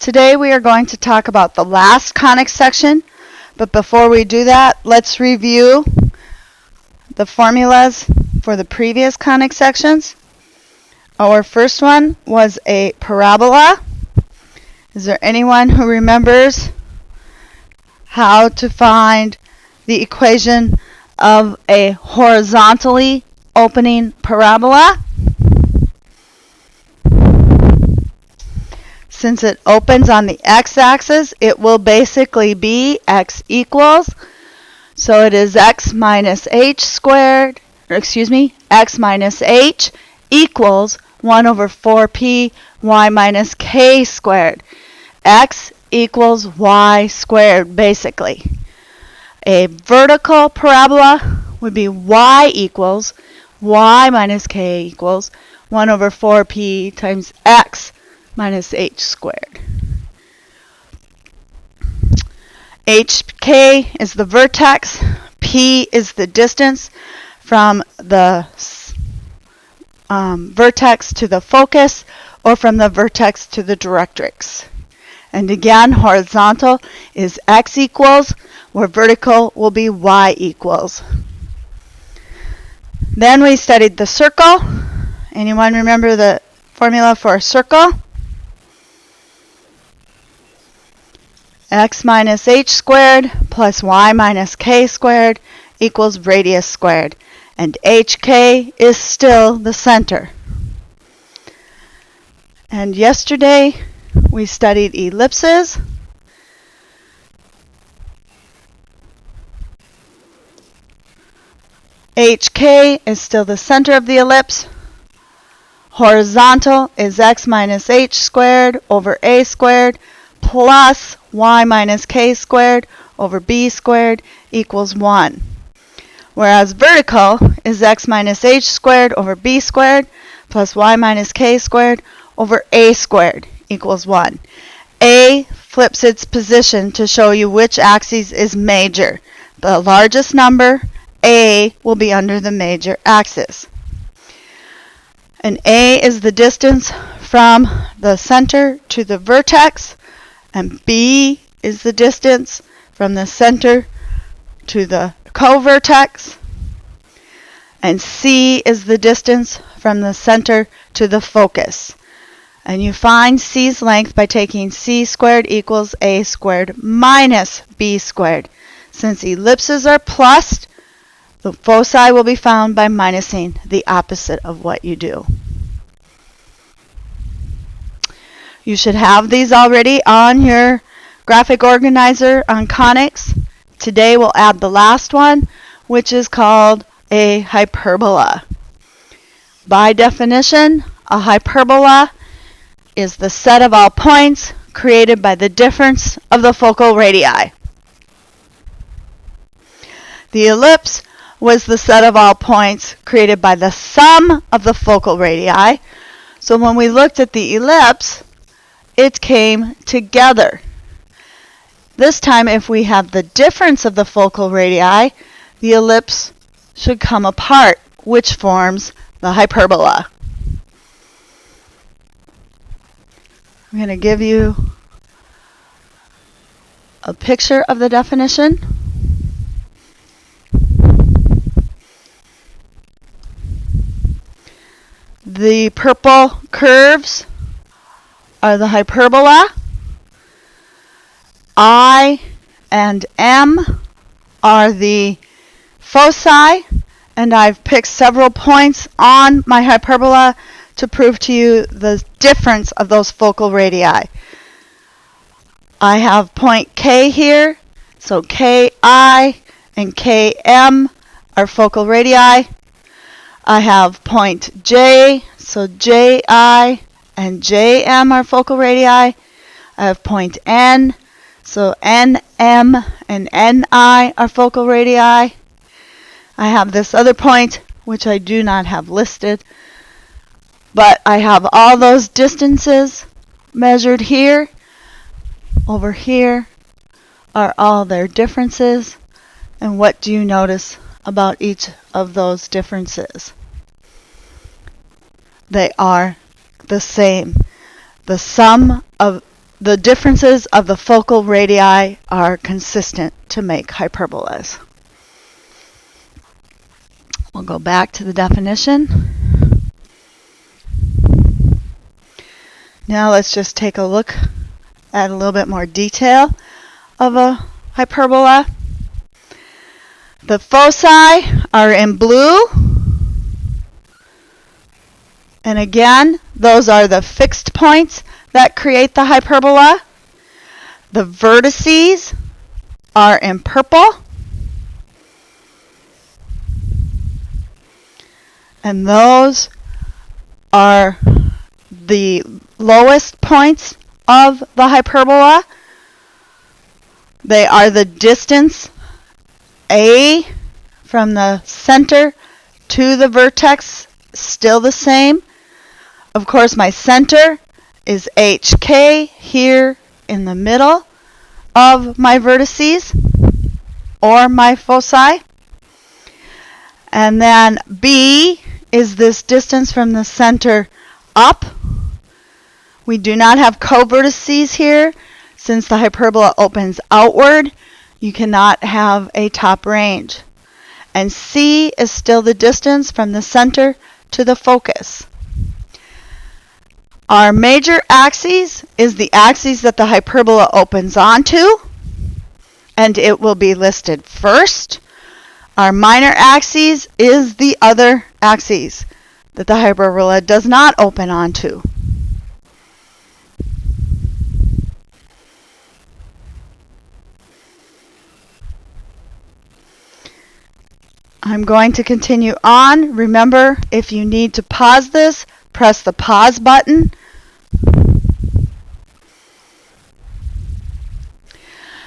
Today we are going to talk about the last conic section, but before we do that, let's review the formulas for the previous conic sections. Our first one was a parabola. Is there anyone who remembers how to find the equation of a horizontally opening parabola? Since it opens on the x-axis, it will basically be x equals. So it is x minus h squared, x minus h equals 1 over 4p y minus k squared. X equals y squared, basically. A vertical parabola would be y equals y minus k equals 1 over 4p times x minus h squared. HK is the vertex, P is the distance from the vertex to the focus, or from the vertex to the directrix. And again, horizontal is x equals, where vertical will be y equals. Then we studied the circle. Anyone remember the formula for a circle? X minus h squared plus y minus k squared equals radius squared. And hk is still the center. And yesterday we studied ellipses. HK is still the center of the ellipse. Horizontal is x minus h squared over a squared plus y minus k squared over b squared equals 1. Whereas vertical is x minus h squared over b squared plus y minus k squared over a squared equals 1. A flips its position to show you which axis is major. The largest number, A, will be under the major axis. And A is the distance from the center to the vertex, and B is the distance from the center to the co-vertex, and C is the distance from the center to the focus. And you find C's length by taking C squared equals A squared minus B squared. Since ellipses are plussed, the foci will be found by minusing the opposite of what you do. You should have these already on your graphic organizer on conics. Today we'll add the last one, which is called a hyperbola. By definition, a hyperbola is the set of all points created by the difference of the focal radii. The ellipse was the set of all points created by the sum of the focal radii. So when we looked at the ellipse, it came together. This time, if we have the difference of the focal radii, the ellipse should come apart, which forms the hyperbola. I'm going to give you a picture of the definition. The purple curves are the hyperbola. I and M are the foci, and I've picked several points on my hyperbola to prove to you the difference of those focal radii. I have point K here, so Ki and Km are focal radii. I have point J, so Ji and Jm are focal radii. I have point N, so Nm and Ni are focal radii. I have this other point, which I do not have listed, but I have all those distances measured here. Over here are all their differences. And what do you notice about each of those differences? They are the same. The sum of the differences of the focal radii are consistent to make hyperbolas. We'll go back to the definition. Now let's just take a look at a little bit more detail of a hyperbola. The foci are in blue. And again, those are the fixed points that create the hyperbola. The vertices are in purple. And those are the lowest points of the hyperbola. They are the distance A from the center to the vertex, still the same. Of course, my center is HK here in the middle of my vertices or my foci. And then B is this distance from the center up. We do not have co-vertices here. Since the hyperbola opens outward, you cannot have a top range. And C is still the distance from the center to the focus. Our major axis is the axis that the hyperbola opens onto, and it will be listed first. Our minor axis is the other axis that the hyperbola does not open onto. I'm going to continue on. Remember, if you need to pause this, press the pause button.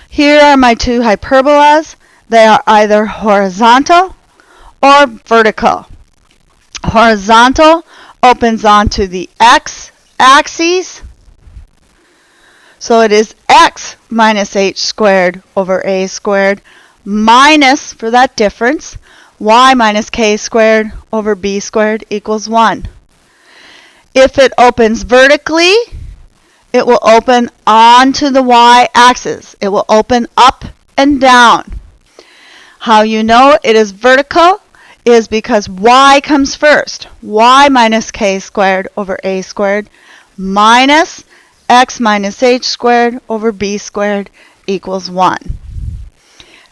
Here are my two hyperbolas. They are either horizontal or vertical. Horizontal opens onto the x-axis. So it is x minus h squared over a squared minus, for that difference, y minus k squared over b squared equals 1. If it opens vertically, it will open onto the y-axis. It will open up and down. How you know it is vertical is because y comes first. Y minus k squared over a squared minus x minus h squared over b squared equals 1.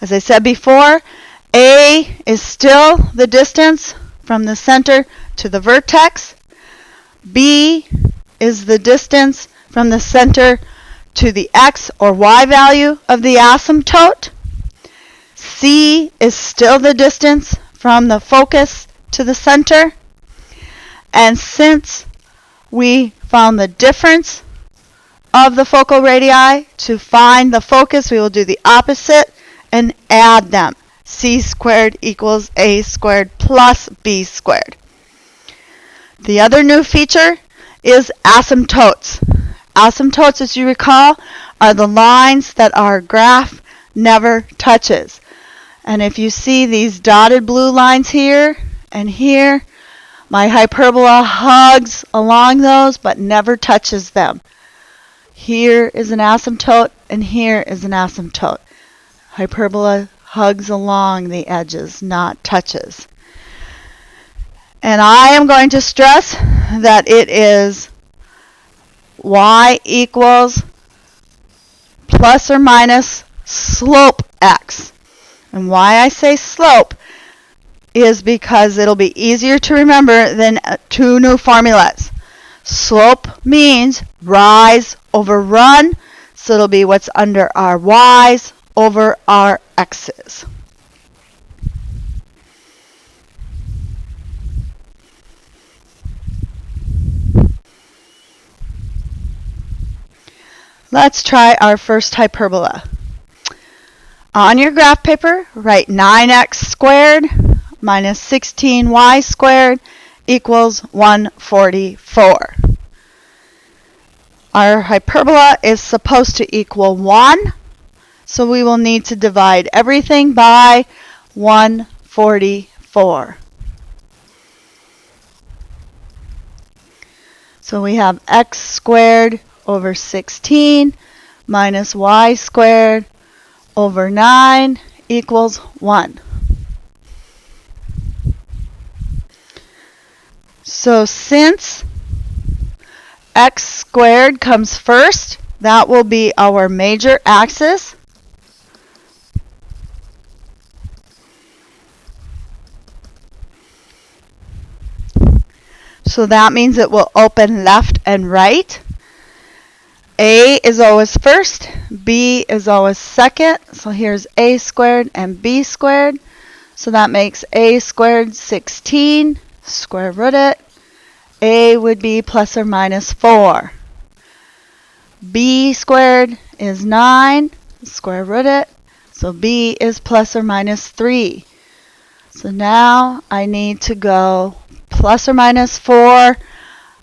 As I said before, A is still the distance from the center to the vertex. B is the distance from the center to the x or y value of the asymptote. C is still the distance from the focus to the center. And since we found the difference of the focal radii, to find the focus, we will do the opposite and add them. C squared equals a squared plus b squared. The other new feature is asymptotes. Asymptotes, as you recall, are the lines that our graph never touches. And if you see these dotted blue lines here and here, my hyperbola hugs along those but never touches them. Here is an asymptote and here is an asymptote. Hyperbola hugs along the edges, not touches. And I am going to stress that it is y equals plus or minus slope x. And why I say slope is because it'll be easier to remember than two new formulas. Slope means rise over run, so it'll be what's under our y's over our x's. Let's try our first hyperbola. On your graph paper, write 9x squared minus 16y squared equals 144. Our hyperbola is supposed to equal 1, so we will need to divide everything by 144. So we have x squared over 16 minus y squared over 9 equals 1. So since x squared comes first, that will be our major axis. So that means it will open left and right. A is always first, B is always second. So here's a squared and b squared. So that makes a squared 16, square root it. A would be plus or minus 4. B squared is 9, square root it. So B is plus or minus 3. So now I need to go plus or minus 4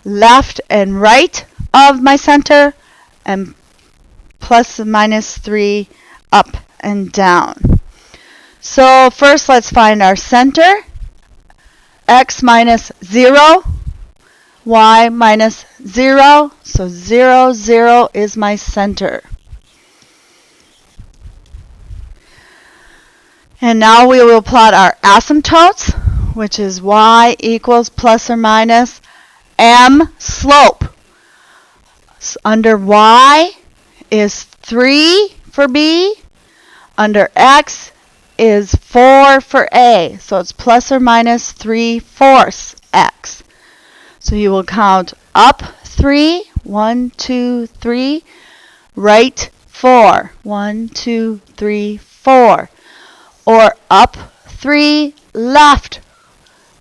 left and right of my center, and plus or minus 3 up and down. So first let's find our center. X minus 0, y minus 0. So 0, 0 is my center. And now we will plot our asymptotes, which is y equals plus or minus m slope. So under y is 3 for b. Under x is 4 for a. So it's plus or minus 3/4 x. So you will count up 3, 1, 2, 3, right 4, 1, 2, 3, 4. Or up 3, left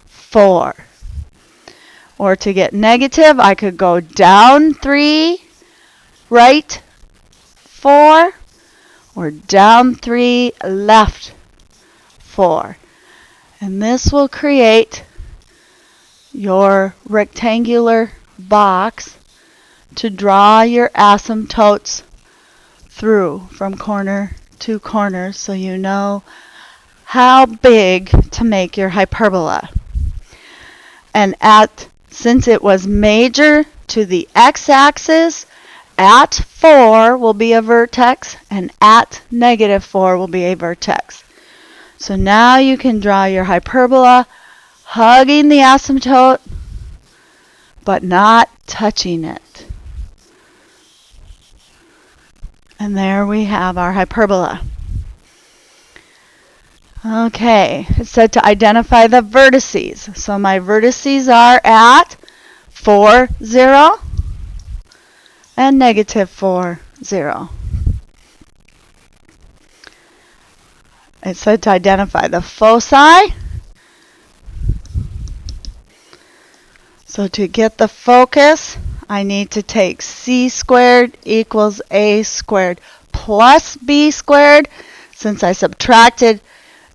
4. Or to get negative, I could go down 3, right 4, or down 3, left 4. And this will create your rectangular box to draw your asymptotes through from corner to corner, so you know how big to make your hyperbola. And since it was major to the x-axis, at 4 will be a vertex, and at -4 will be a vertex. So now you can draw your hyperbola hugging the asymptote, but not touching it. And there we have our hyperbola. Okay, it said to identify the vertices. So my vertices are at 4, 0 and -4, 0. It said to identify the foci. So to get the focus, I need to take c squared equals a squared plus b squared. Since I subtracted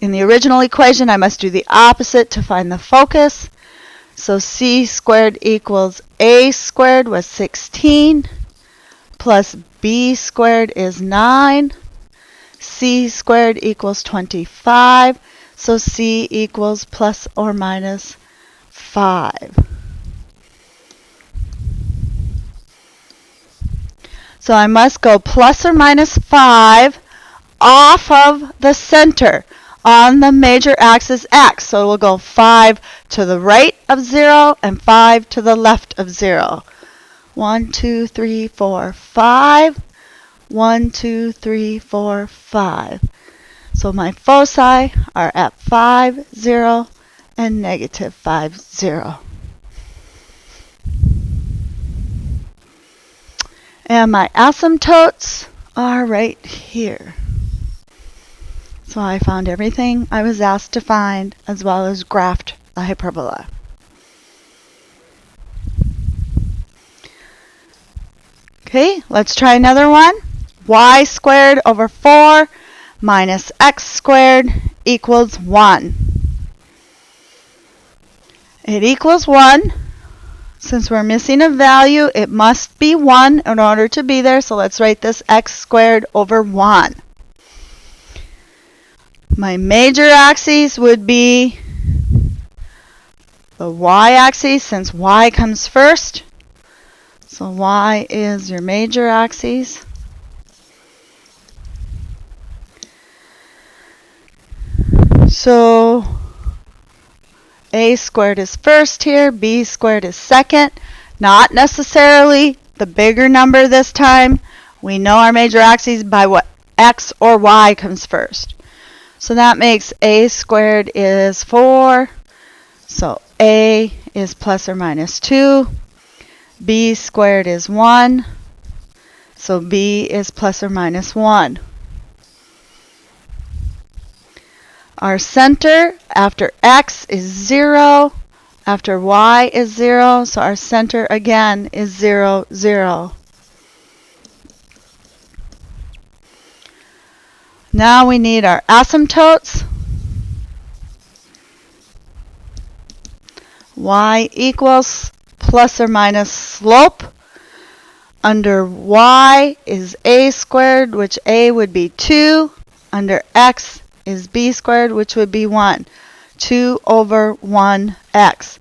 in the original equation, I must do the opposite to find the focus. So c squared equals a squared was 16, plus b squared is 9. C squared equals 25. So c equals plus or minus 5. So I must go plus or minus 5 off of the center on the major axis x. So we'll go 5 to the right of 0 and 5 to the left of 0. 1, 2, 3, 4, 5. 1, 2, 3, 4, 5. So my foci are at 5, 0 and -5, 0. And my asymptotes are right here. So I found everything I was asked to find, as well as graphed the hyperbola. Okay, let's try another one. Y squared over 4 minus x squared equals 1. It equals 1. Since we're missing a value, it must be 1 in order to be there. So let's write this x squared over 1. My major axes would be the y-axis, since y comes first. So y is your major axis. So a squared is first here, b squared is second. Not necessarily the bigger number this time. We know our major axes by what x or y comes first. So that makes a squared is 4. So a is plus or minus 2. B squared is 1. So B is plus or minus 1. Our center after X is 0. After Y is 0. So our center again is 0, 0. Now we need our asymptotes. Y equals plus or minus slope. Under y is a squared, which a would be 2. Under x is b squared, which would be 1. 2 over 1x.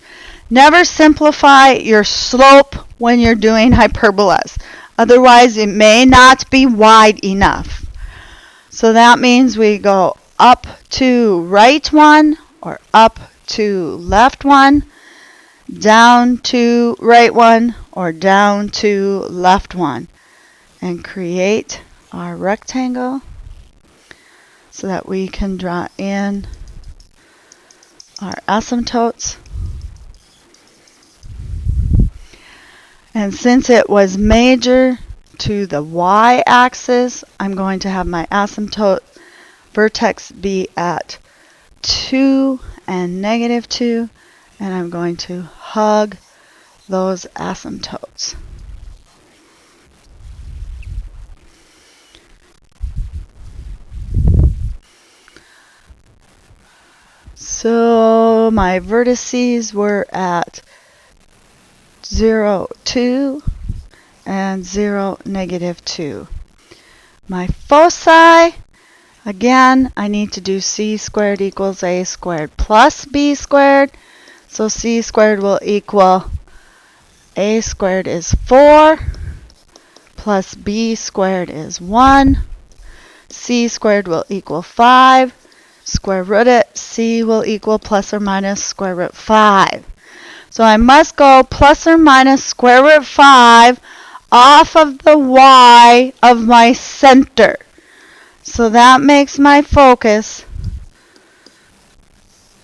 Never simplify your slope when you're doing hyperbolas. Otherwise, it may not be wide enough. So that means we go up to right 1 or up to left 1. Down to right 1 or down to left 1, and create our rectangle so that we can draw in our asymptotes. And since it was major to the y-axis, I'm going to have my asymptote vertex be at 2 and negative 2. And I'm going to hug those asymptotes. So my vertices were at 0, 2 and 0, negative 2. My foci, again, I need to do c squared equals a squared plus b squared. So c squared will equal a squared is 4 plus b squared is 1. C squared will equal 5. Square root it. C will equal plus or minus square root 5. So I must go plus or minus square root 5 off of the y of my center. So that makes my focus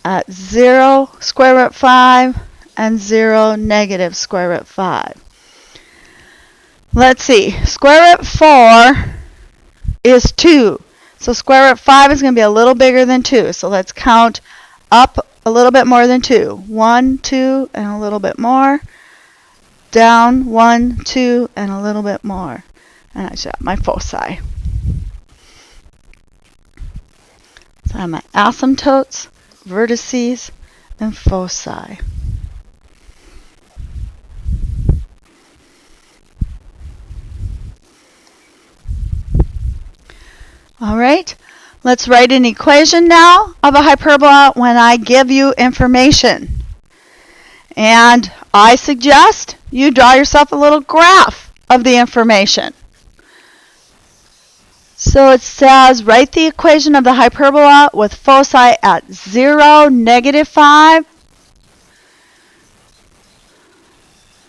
at 0 square root 5 and 0 negative square root 5. Let's see. Square root 4 is 2. So square root 5 is going to be a little bigger than 2. So let's count up a little bit more than 2. 1, 2, and a little bit more. Down 1, 2, and a little bit more. And I should have my foci. So I have my asymptotes, vertices, and foci. All right, let's write an equation now of a hyperbola when I give you information. And I suggest you draw yourself a little graph of the information. So it says, write the equation of the hyperbola with foci at 0, negative 5.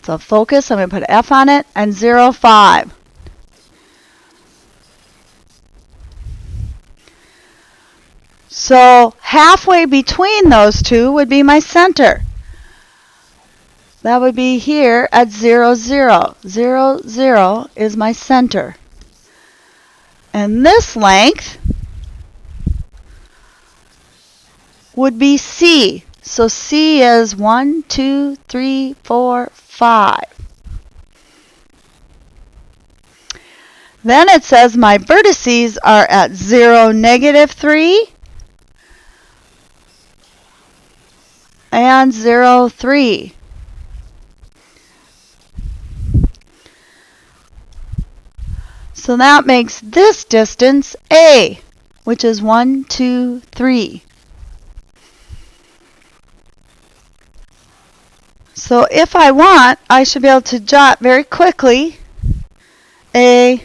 So focus, I'm going to put an F on it, and 0, 5. So halfway between those two would be my center. That would be here at 0, 0. 0, 0 is my center. And this length would be C. So C is 1, 2, 3, 4, 5. Then it says my vertices are at 0, negative 3. And 0, 3. So that makes this distance A, which is 1, 2, 3. So if I want, I should be able to jot very quickly a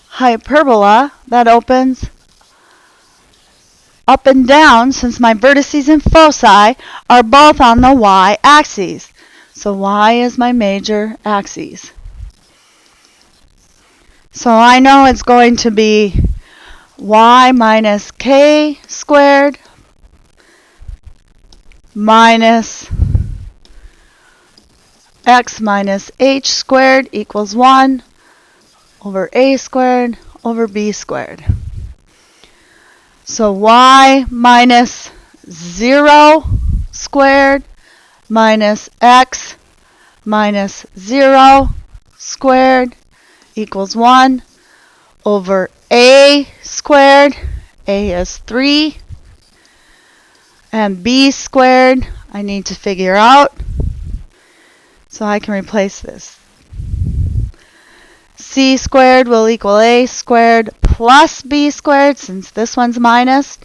hyperbola that opens up and down, since my vertices and foci are both on the y-axis. So y is my major axis. So I know it's going to be y minus k squared minus x minus h squared equals 1 over a squared over b squared. So y minus 0 squared minus x minus 0 squared equals 1 over a squared. A is 3. And b squared, I need to figure out. So I can replace this. C squared will equal a squared plus b squared, since this one's minus.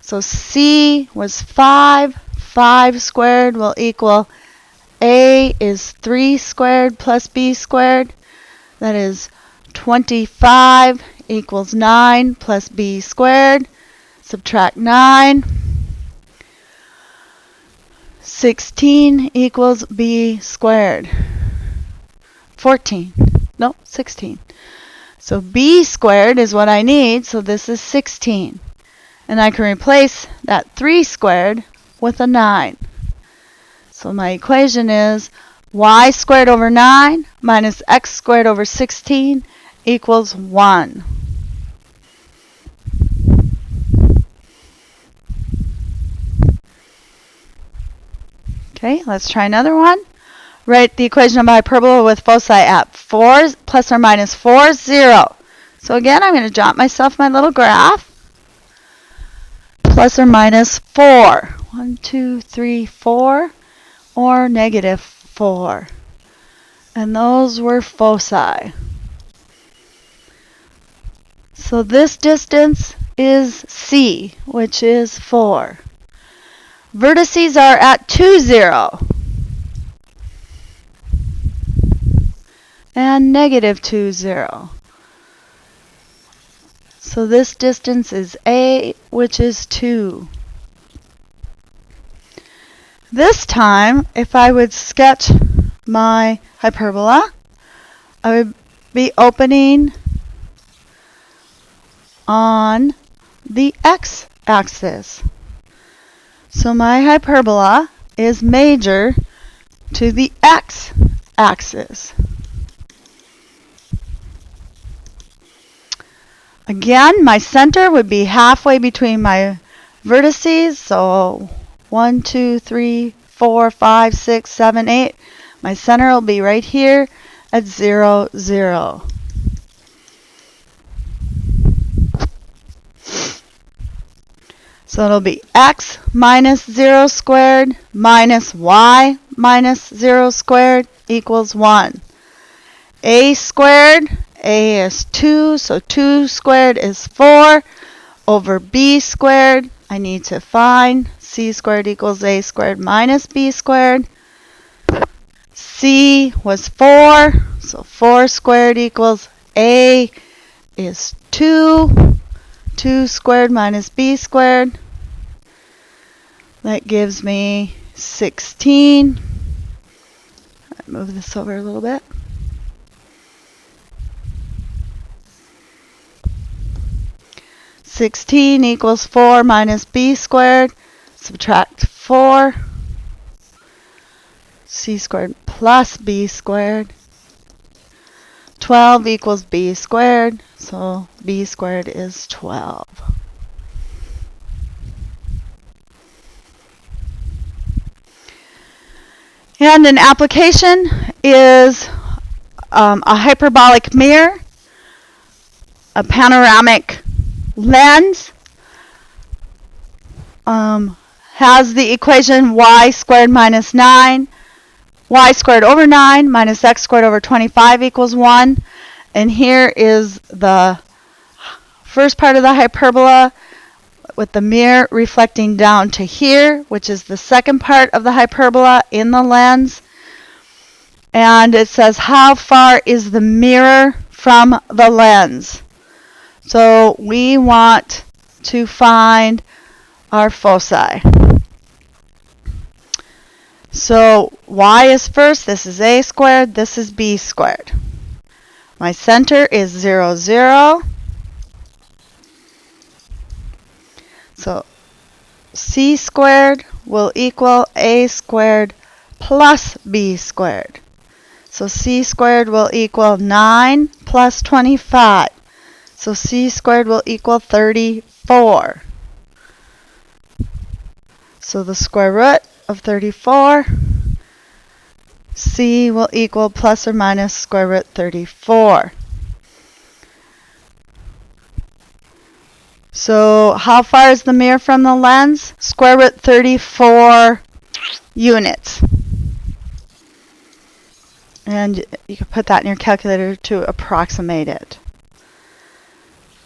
So c was 5. 5 squared will equal a is 3 squared plus b squared. That is 25 equals 9 plus b squared. Subtract 9. 16 equals b squared. 14. No, 16. So b squared is what I need, so this is 16. And I can replace that 3 squared with a 9. So my equation is y squared over 9 minus x squared over 16 equals 1. Okay, let's try another one. Write the equation of a hyperbola with foci at 4 plus or minus 4, 0. So again, I'm going to jot myself my little graph. Plus or minus 4. 1, 2, 3, 4. Or negative 4. And those were foci. So this distance is c, which is 4. Vertices are at 2, 0. And negative 2, 0. So this distance is a, which is 2. This time, if I would sketch my hyperbola, I would be opening on the x-axis. So my hyperbola is major to the x-axis. Again, my center would be halfway between my vertices, so 1, 2, 3, 4, 5, 6, 7, 8. My center will be right here at 0, 0. So it'll be x minus 0 squared minus y minus 0 squared equals 1. A squared, a is 2, so 2 squared is 4 over b squared. I need to find c squared equals a squared minus b squared. C was 4, so 4 squared equals a is 2. 2 squared minus b squared. That gives me 16. Move this over a little bit. (16) equals 4 minus b squared. Subtract 4. C squared plus b squared. 12 equals b squared. So b squared is 12. And an application is a hyperbolic mirror, a panoramic lens, has the equation y squared minus 9, y squared over 9 minus x squared over 25 equals 1. And here is the first part of the hyperbola, with the mirror reflecting down to here, which is the second part of the hyperbola in the lens. And it says, how far is the mirror from the lens? So we want to find our foci. So y is first, this is a squared, this is b squared. My center is 0, 0. So c squared will equal a squared plus b squared. So c squared will equal 9 plus 25. So c squared will equal 34. So the square root of 34, c will equal plus or minus square root 34. So how far is the mirror from the lens? Square root 34 units. And you can put that in your calculator to approximate it.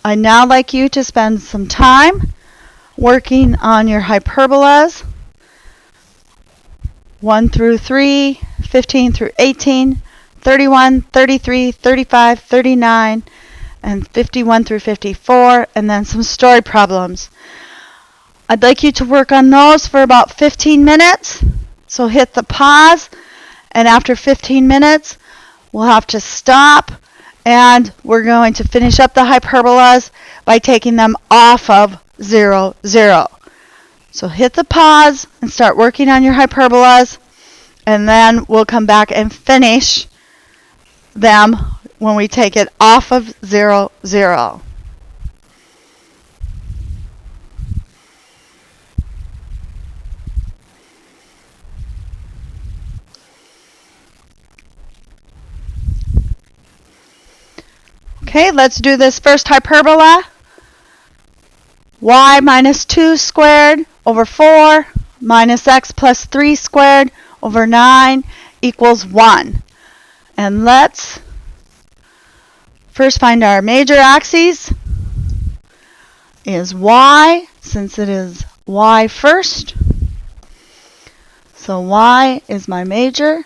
I'd now like you to spend some time working on your hyperbolas, 1 through 3, 15 through 18, 31, 33, 35, 39, and 51 through 54, and then some story problems. I'd like you to work on those for about 15 minutes. So hit the pause, and after 15 minutes, we'll have to stop, and we're going to finish up the hyperbolas by taking them off of 0, 0. So hit the pause and start working on your hyperbolas, and then we'll come back and finish them when we take it off of 0, 0. Okay, let's do this first hyperbola. Y minus 2 squared over 4 minus x plus 3 squared over 9 equals 1. And let's first find our major axes. Is y, since it is y first. So y is my major.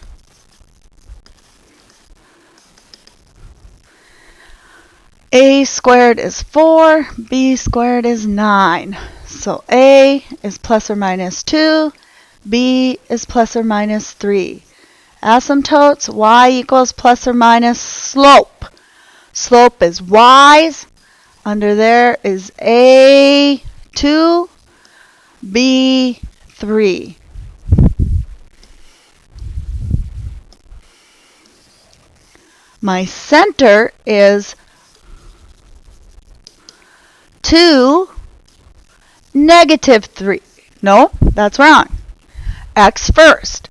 A squared is 4, b squared is 9. So a is plus or minus 2, b is plus or minus 3. Asymptotes, y equals plus or minus slope. Slope is y's. Under there is a2, b3. My center is 2, negative 3. No, that's wrong. X first.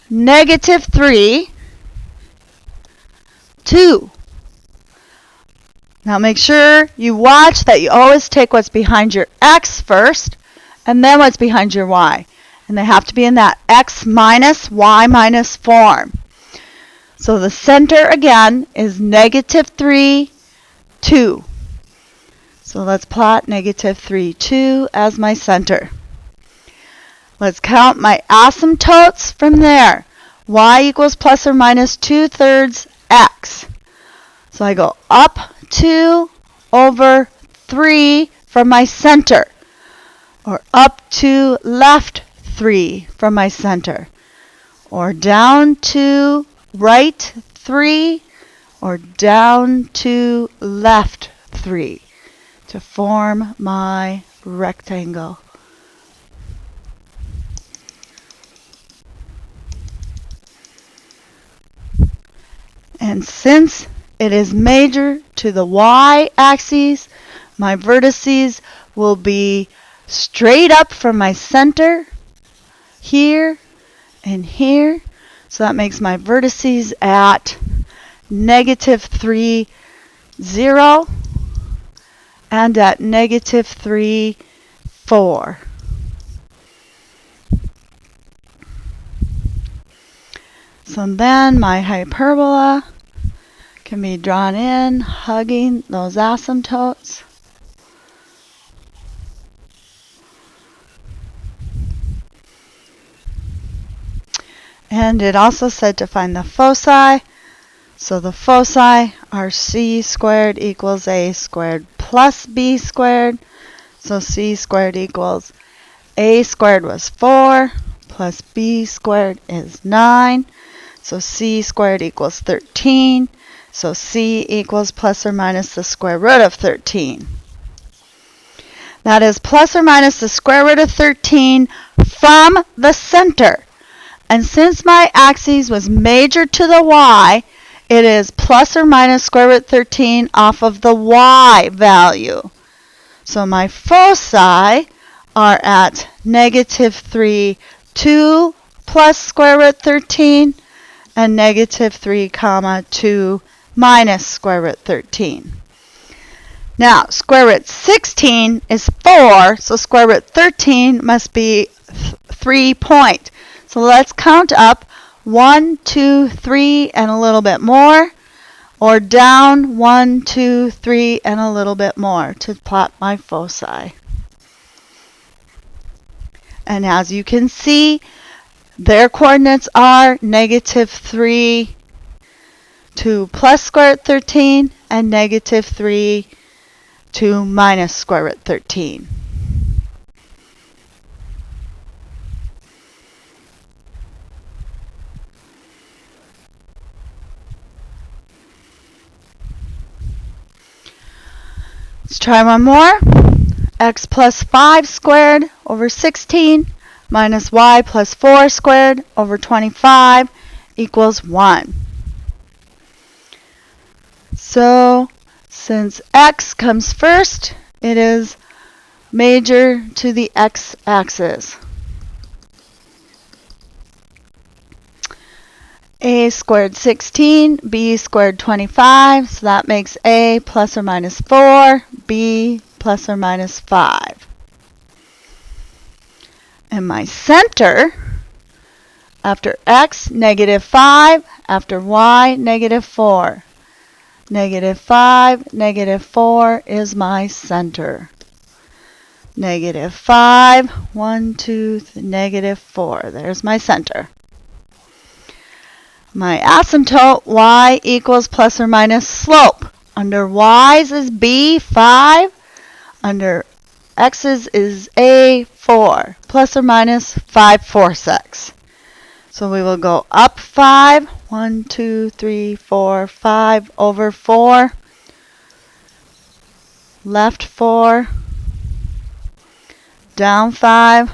Negative 3, 2. Now make sure you watch that you always take what's behind your x first and then what's behind your y. And they have to be in that x minus y minus form. So the center again is negative 3, 2. So let's plot negative 3, 2 as my center. Let's count my asymptotes from there. Y equals plus or minus 2/3 x. So I go up 2 over 3 from my center, or up to left 3 from my center, or down to right 3, or down to left 3 to form my rectangle. And since it is major to the y-axis, my vertices will be straight up from my center, here and here. So that makes my vertices at negative 3, 0, and at negative 3, 4. So then my hyperbola can be drawn in, hugging those asymptotes. And it also said to find the foci. So the foci are c squared equals a squared plus b squared. So c squared equals a squared was 4 plus b squared is 9. So c squared equals 13. So c equals plus or minus the square root of 13. That is plus or minus the square root of 13 from the center. And since my axis was major to the y, it is plus or minus square root 13 off of the y value. So my foci are at negative 3, 2 plus square root 13, and negative 3, 2 minus square root 13. Now, square root 16 is 4, so square root 13 must be 3 point. So let's count up 1, 2, 3, and a little bit more, or down 1, 2, 3, and a little bit more to plot my foci. And as you can see, their coordinates are negative 3 to plus square root 13 and negative 3 to minus square root 13. Let's try one more. X plus 5 squared over 16 minus y plus 4 squared over 25 equals 1. So, since x comes first, it is major to the x-axis. A squared 16, b squared 25, so that makes a plus or minus 4, b plus or minus 5. And my center, after x, negative 5, after y, negative 4. Negative 5, negative 4 is my center. Negative 5, 1, 2, negative 4. There's my center. My asymptote, y equals plus or minus slope. Under y's is b, 5. Under x's is a, 4. Plus or minus 5/4. So we will go up 5. 1, 2, 3, 4, 5 over 4. Left 4. Down 5.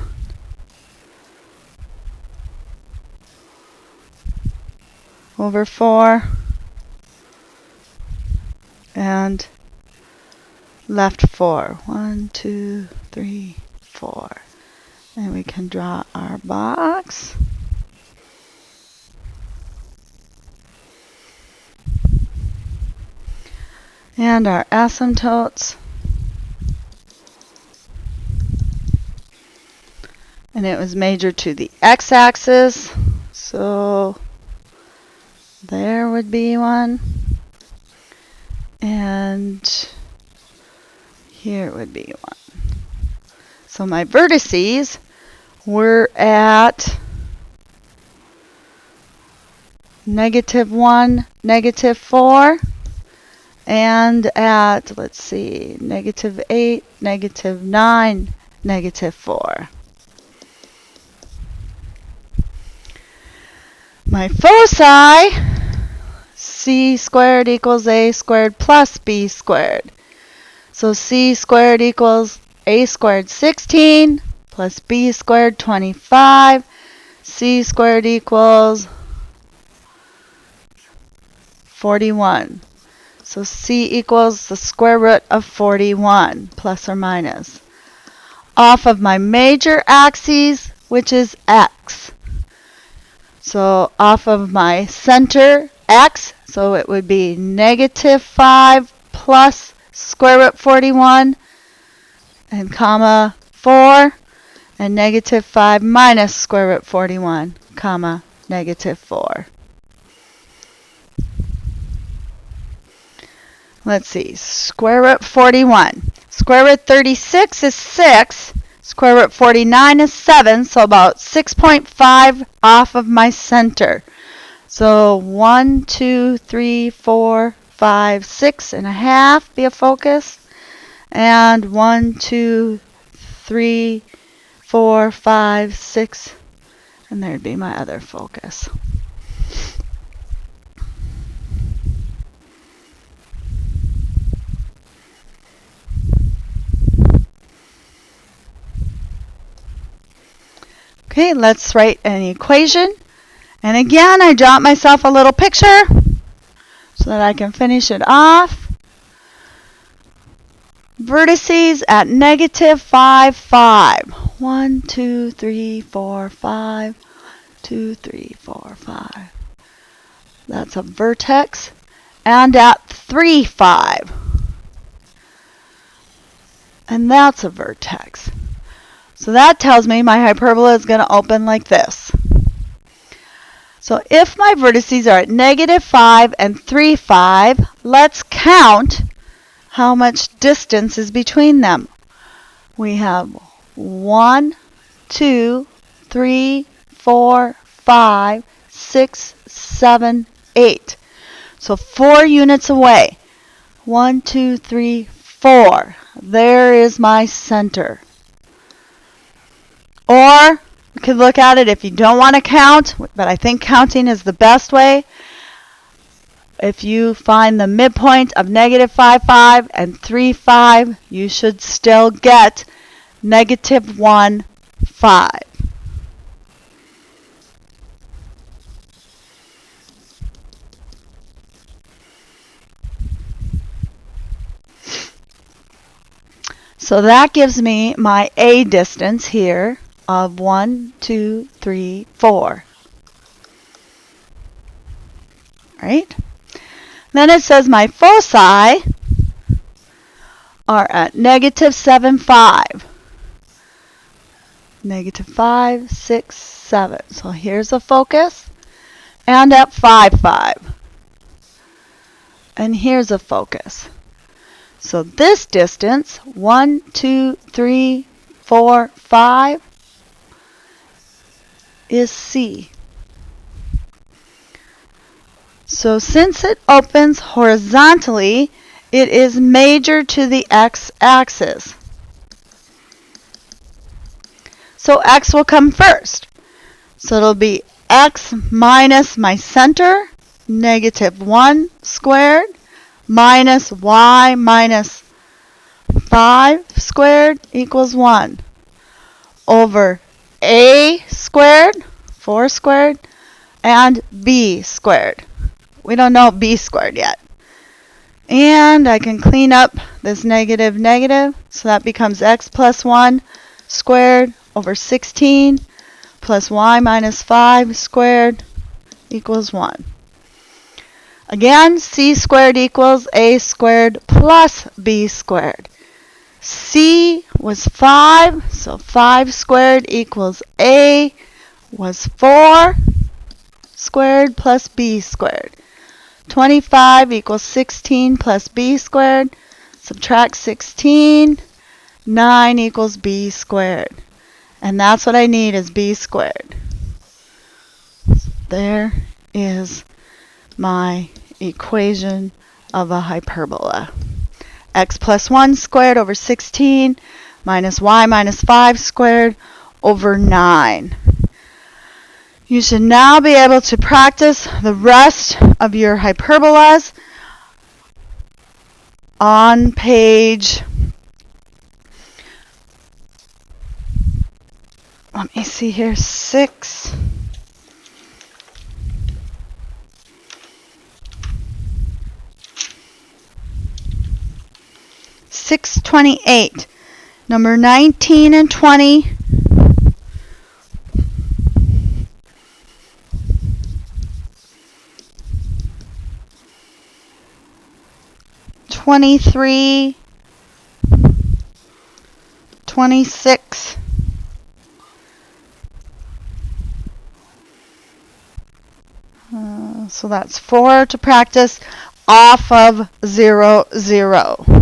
Over 4. And left 4. 1, 2, 3, 4. And we can draw our box. And our asymptotes. And it was major to the x-axis. So there would be one. And here would be one. So my vertices were at negative 1, negative 4. And at, let's see, negative 8, negative 9, negative 4. My foci, c squared equals a squared plus b squared. So c squared equals a squared 16 plus b squared 25. C squared equals 41. So c equals the square root of 41, plus or minus, off of my major axis, which is x. So off of my center, x, so it would be negative 5 plus square root 41, and comma 4, and negative 5 minus square root 41, comma negative 4. Let's see, square root 41. Square root 36 is 6, Square root 49 is 7, so about 6.5 off of my center. So 1, 2, 3, 4, 5, 6.5 be a focus. And 1, 2, 3, 4, 5, 6, and there'd be my other focus. Okay, let's write an equation. And again, I jot myself a little picture so that I can finish it off. Vertices at negative 5, 5. 1, 2, 3, 4, 5. 2, 3, 4, 5. That's a vertex. And at 3, 5. And that's a vertex. So that tells me my hyperbola is going to open like this. So if my vertices are at negative 5 and 3, 5, let's count how much distance is between them. We have 1, 2, 3, 4, 5, 6, 7, 8. So 4 units away. 1, 2, 3, 4. There is my center. Or you could look at it if you don't want to count, but I think counting is the best way. If you find the midpoint of negative 5, 5 and 3, 5, you should still get negative 1, 5. So that gives me my A distance here of 1, 2, 3, 4. Right? Then it says my foci are at negative 7, 5. Negative 5, 6, 7. So here's a focus. And at 5, 5. And here's a focus. So this distance, 1, 2, 3, 4, 5, is C. So since it opens horizontally, it is major to the x-axis. So x will come first. So it'll be x minus my center, negative 1 squared, minus y minus 5 squared equals 1 over a squared, 4 squared, and b squared. We don't know b squared yet. And I can clean up this negative negative, so that becomes x plus 1 squared over 16 plus y minus 5 squared equals 1. Again, c squared equals a squared plus b squared. C was 5, so 5 squared equals a was 4 squared plus b squared. 25 equals 16 plus b squared. Subtract 16. 9 equals b squared. And that's what I need is b squared. So there is my equation of a hyperbola. X plus 1 squared over 16 minus y minus 5 squared over 9. You should now be able to practice the rest of your hyperbolas on page, let me see here, 6. 628. Number 19 and 20. $23, $26, so that's 4 to practice off of 0, 0.